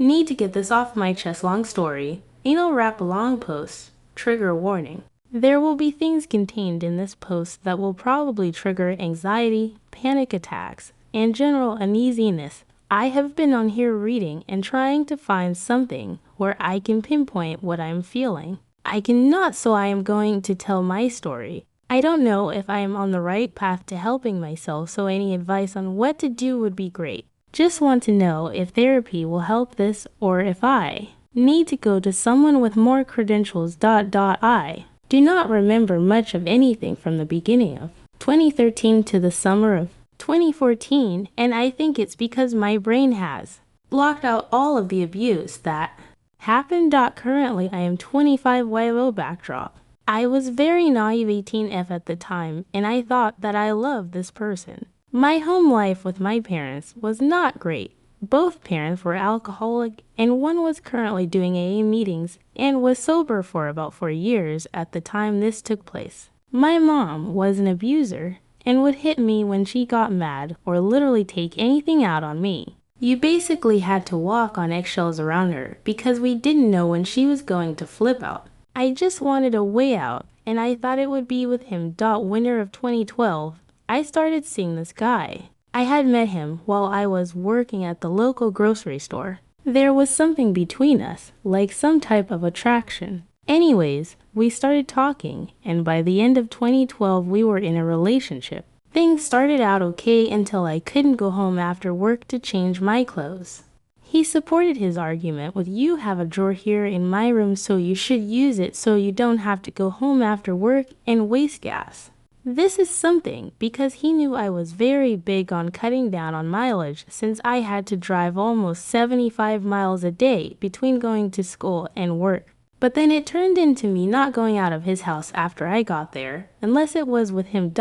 Need to get this off my chest. Long story. Anal wrap long post. Trigger warning. There will be things contained in this post that will probably trigger anxiety, panic attacks, and general uneasiness. I have been on here reading and trying to find something where I can pinpoint what I'm feeling. I cannot, so I am going to tell my story. I don't know if I am on the right path to helping myself, so any advice on what to do would be great. Just want to know if therapy will help this or if I need to go to someone with more credentials. I do not remember much of anything from the beginning of 2013 to the summer of 2014, and I think it's because my brain has blocked out all of the abuse that happened. Currently, I am 25 YO backdrop. I was very naive 18F at the time, and I thought that I loved this person. My home life with my parents was not great. Both parents were alcoholic, and one was currently doing AA meetings and was sober for about 4 years at the time this took place. My mom was an abuser and would hit me when she got mad or literally take anything out on me. You basically had to walk on eggshells around her because we didn't know when she was going to flip out. I just wanted a way out, and I thought it would be with him. Winter of 2012, I started seeing this guy. I had met him while I was working at the local grocery store. There was something between us, like some type of attraction. Anyways, we started talking, and by the end of 2012 we were in a relationship. Things started out okay until I couldn't go home after work to change my clothes. He supported his argument with, "You have a drawer here in my room, so you should use it so you don't have to go home after work and waste gas." This is something because he knew I was very big on cutting down on mileage since I had to drive almost 75 miles a day between going to school and work. But then it turned into me not going out of his house after I got there, unless it was with him.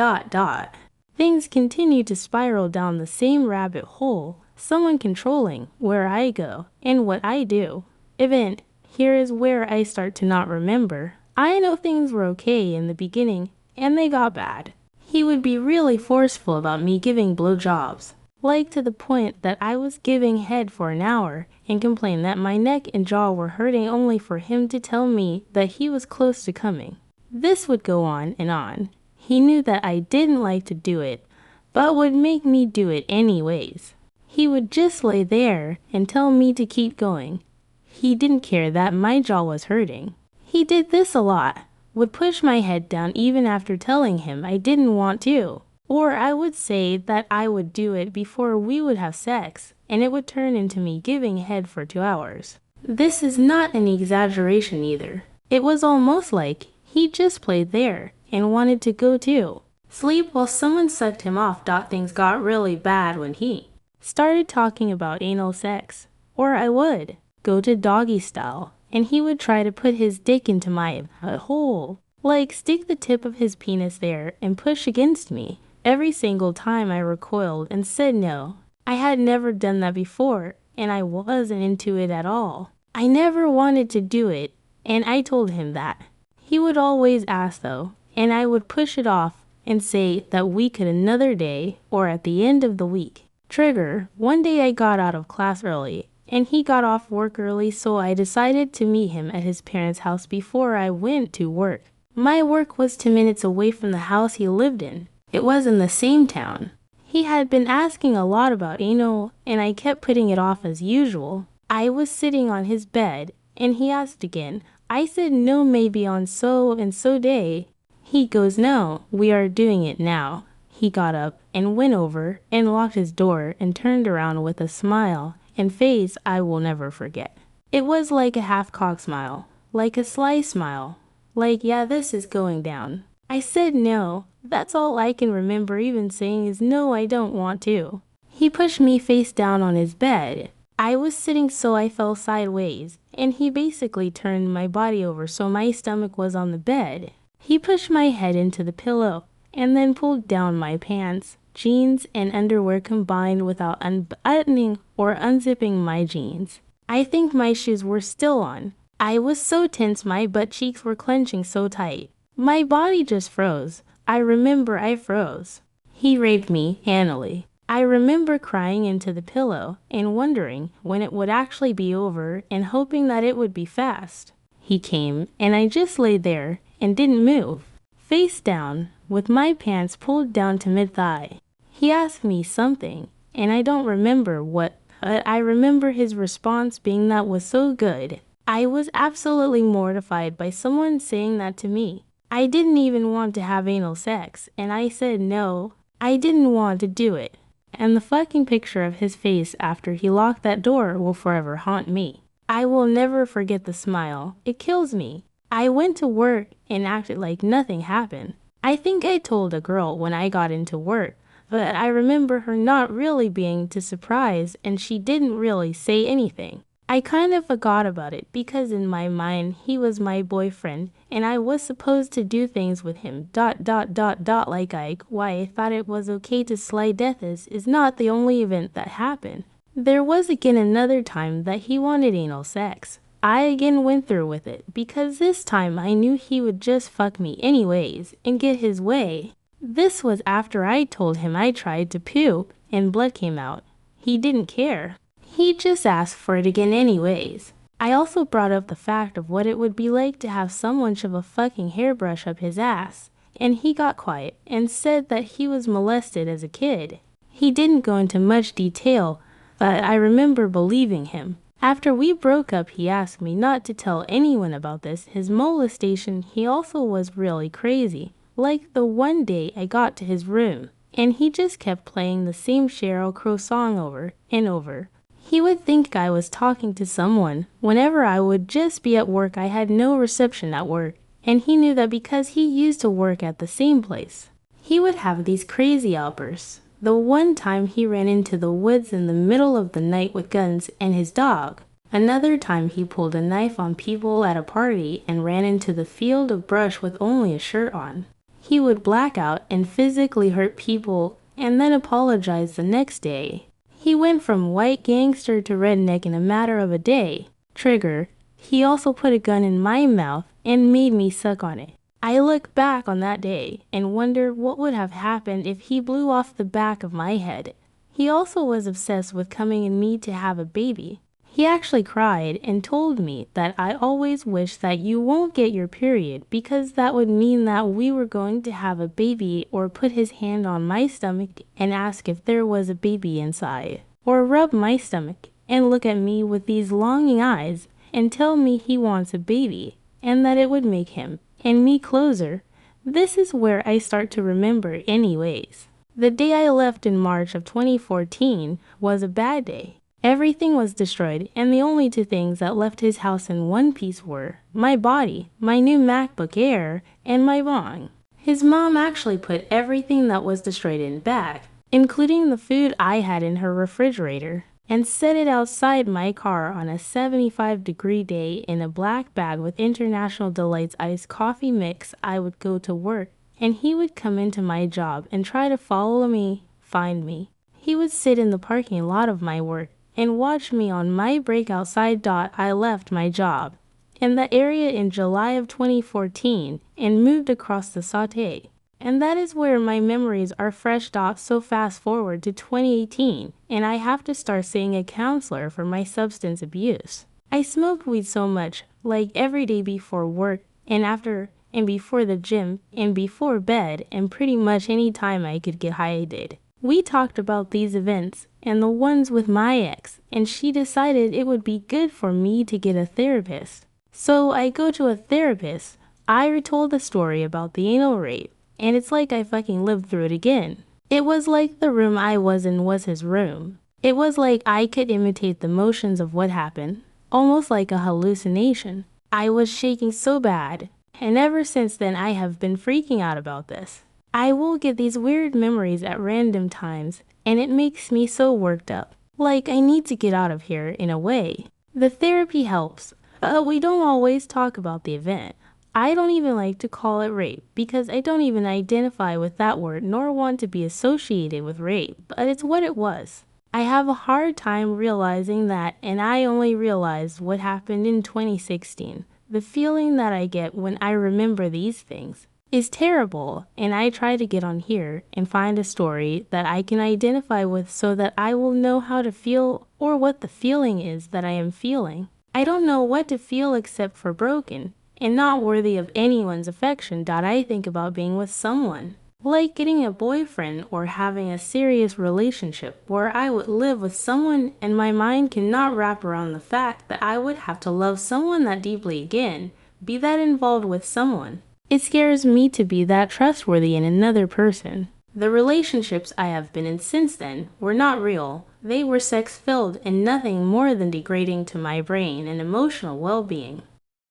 Things continued to spiral down the same rabbit hole, someone controlling where I go and what I do. Event, here is where I start to not remember. I know things were okay in the beginning, and they got bad. He would be really forceful about me giving blowjobs, like to the point that I was giving head for an hour and complained that my neck and jaw were hurting only for him to tell me that he was close to coming. This would go on and on. He knew that I didn't like to do it, but would make me do it anyways. He would just lay there and tell me to keep going. He didn't care that my jaw was hurting. He did this a lot. Would push my head down even after telling him I didn't want to. Or I would say that I would do it before we would have sex, and it would turn into me giving head for 2 hours. This is not an exaggeration either. It was almost like he just played there and wanted to go too. Sleep while someone sucked him off. Things got really bad when he started talking about anal sex. Or I would go to doggy style, and he would try to put his dick into my hole, like stick the tip of his penis there and push against me. Every single time I recoiled and said no. I had never done that before, and I wasn't into it at all. I never wanted to do it, and I told him that. He would always ask though, and I would push it off and say that we could another day or at the end of the week. Trigger, one day I got out of class early, and he got off work early, so I decided to meet him at his parents' house before I went to work. My work was 2 minutes away from the house he lived in. It was in the same town. He had been asking a lot about anal, and I kept putting it off as usual. I was sitting on his bed, and he asked again. I said no, maybe on so and so day. He goes, "No, we are doing it now." He got up and went over and locked his door and turned around with a smile and face I will never forget. It was like a half-cocked smile, like a sly smile, like, yeah, this is going down. I said no. That's all I can remember even saying is no, I don't want to. He pushed me face down on his bed. I was sitting so I fell sideways, and he basically turned my body over so my stomach was on the bed. He pushed my head into the pillow and then pulled down my pants, jeans, and underwear combined without unbuttoning or unzipping my jeans. I think my shoes were still on. I was so tense my butt cheeks were clenching so tight. My body just froze. I remember I froze. He raped me handily. I remember crying into the pillow and wondering when it would actually be over and hoping that it would be fast. He came and I just lay there and didn't move, face down with my pants pulled down to mid-thigh. He asked me something and I don't remember what, but I remember his response being that was so good. I was absolutely mortified by someone saying that to me. I didn't even want to have anal sex, and I said no, I didn't want to do it. And the fucking picture of his face after he locked that door will forever haunt me. I will never forget the smile. It kills me. I went to work and acted like nothing happened. I think I told a girl when I got into work, but I remember her not really being too surprised and she didn't really say anything. I kind of forgot about it because in my mind he was my boyfriend and I was supposed to do things with him ... like why I thought it was okay to slide deaths is not the only event that happened. There was again another time that he wanted anal sex. I again went through with it because this time I knew he would just fuck me anyways and get his way. This was after I told him I tried to poo and blood came out. He didn't care. He just asked for it again anyways. I also brought up the fact of what it would be like to have someone shove a fucking hairbrush up his ass, and he got quiet and said that he was molested as a kid. He didn't go into much detail, but I remember believing him. After we broke up, he asked me not to tell anyone about this. His molestation, he also was really crazy. Like the one day I got to his room, and he just kept playing the same Sheryl Crow song over and over. He would think I was talking to someone. Whenever I would just be at work, I had no reception at work, and he knew that because he used to work at the same place. He would have these crazy outbursts. The one time he ran into the woods in the middle of the night with guns and his dog. Another time he pulled a knife on people at a party and ran into the field of brush with only a shirt on. He would black out and physically hurt people and then apologize the next day. He went from white gangster to redneck in a matter of a day. Trigger. He also put a gun in my mouth and made me suck on it. I look back on that day and wonder what would have happened if he blew off the back of my head. He also was obsessed with coming in me to have a baby. He actually cried and told me that I always wish that you won't get your period because that would mean that we were going to have a baby, or put his hand on my stomach and ask if there was a baby inside, or rub my stomach and look at me with these longing eyes and tell me he wants a baby and that it would make him and me closer. This is where I start to remember anyways. The day I left in March of 2014 was a bad day. Everything was destroyed, and the only two things that left his house in one piece were my body, my new MacBook Air, and my bong. His mom actually put everything that was destroyed in back, including the food I had in her refrigerator, and set it outside my car on a 75-degree day in a black bag with International Delight's iced coffee mix. I would go to work, and he would come into my job and try to follow me, find me. He would sit in the parking lot of my work and watch me on my break outside. I left my job in the area in July of 2014 and moved across the Sauté. And that is where my memories are fresh. So fast forward to 2018 and I have to start seeing a counselor for my substance abuse. I smoked weed so much, like every day before work and after and before the gym and before bed, and pretty much any time I could get high I did. We talked about these events and the ones with my ex, and she decided it would be good for me to get a therapist. So I go to a therapist. I retold the story about the anal rape, and it's like I fucking lived through it again. It was like the room I was in was his room. It was like I could imitate the motions of what happened, almost like a hallucination. I was shaking so bad, and ever since then I have been freaking out about this. I will get these weird memories at random times, and it makes me so worked up. Like I need to get out of here in a way. The therapy helps. We don't always talk about the event. I don't even like to call it rape because I don't even identify with that word nor want to be associated with rape, but it's what it was. I have a hard time realizing that, and I only realized what happened in 2016. The feeling that I get when I remember these things. is terrible, and I try to get on here and find a story that I can identify with so that I will know how to feel or what the feeling is that I am feeling. I don't know what to feel except for broken and not worthy of anyone's affection that I think about being with someone. Like getting a boyfriend or having a serious relationship where I would live with someone and my mind cannot wrap around the fact that I would have to love someone that deeply again, be that involved with someone. It scares me to be that trustworthy in another person. The relationships I have been in since then were not real. They were sex-filled and nothing more than degrading to my brain and emotional well-being.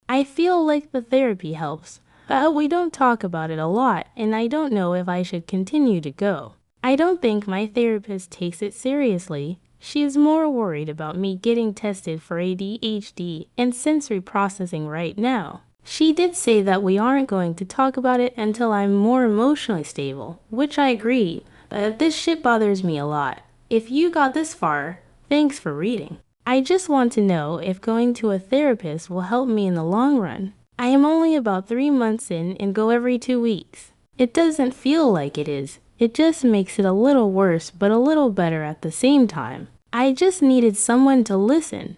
I feel like the therapy helps, but we don't talk about it a lot, and I don't know if I should continue to go. I don't think my therapist takes it seriously. She is more worried about me getting tested for ADHD and sensory processing right now. She did say that we aren't going to talk about it until I'm more emotionally stable, which I agree, but this shit bothers me a lot. If you got this far, thanks for reading. I just want to know if going to a therapist will help me in the long run. I am only about 3 months in and go every 2 weeks. It doesn't feel like it is. It just makes it a little worse but a little better at the same time. I just needed someone to listen.